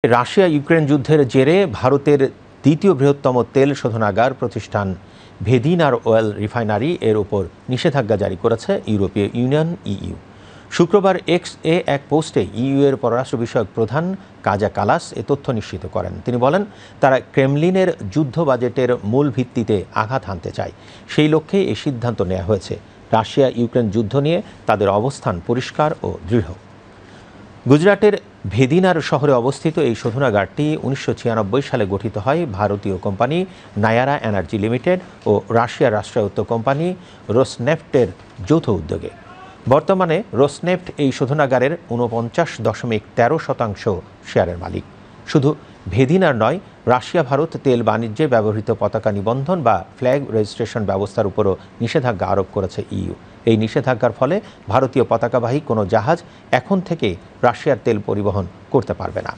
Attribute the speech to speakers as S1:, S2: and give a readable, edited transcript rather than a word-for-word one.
S1: Russia Ukraine যুদ্ধের জেরে ভারতের দ্বিতীয় বৃহত্তম তেল শোধনাগার প্রতিষ্ঠান ভেদিনার অয়েল রিফাইনারি এর উপর নিষেধাজ্ঞা জারি করেছে ইউরোপীয় ইউনিয়ন ইইউ। শুক্রবার এক্স এক পোস্টে ইইউ এর পররাষ্ট্র বিষয়ক প্রধান কাজা কালাস এ তথ্য নিশ্চিত করেন। তিনি বলেন, তারা ক্রেমলিনের যুদ্ধ বাজেটের মূল ভিত্তিতে আঘাত হানতে চায়। সেই লক্ষ্যে এই সিদ্ধান্ত নেওয়া হয়েছে। রাশিয়া ইউক্রেন যুদ্ধ নিয়ে তাদের অবস্থান পরিষ্কার ও দৃঢ়। গুজরাটের ভেদিনার শহরে অবস্থিত এই শোধনাগারটি 1996 সালে গঠিত হয় ভারতীয় কোম্পানি নায়ারা এনার্জি লিমিটেড ও রাশিয়ার রাষ্ট্রায়ত্ত কোম্পানি রোসনেফটের যৌথ উদ্যোগে। বর্তমানে রোসনেফট এই শোধনাগারের 49.13% শেয়ারের মালিক। শুধু ভেদিনার নয়, রাশিয়া ভারত তেল বাণিজ্যে ব্যবহৃত পতাকা নিবন্ধন বা ফ্ল্যাগ রেজিস্ট্রেশন ব্যবস্থার উপরও নিষেধাজ্ঞা আরোপ করেছে ইইউ। এই নিষেধাজ্ঞার ফলে ভারতীয় পতাকাবাহী কোনো জাহাজ এখন থেকে রাশিয়ার তেল পরিবহন করতে পারবে না।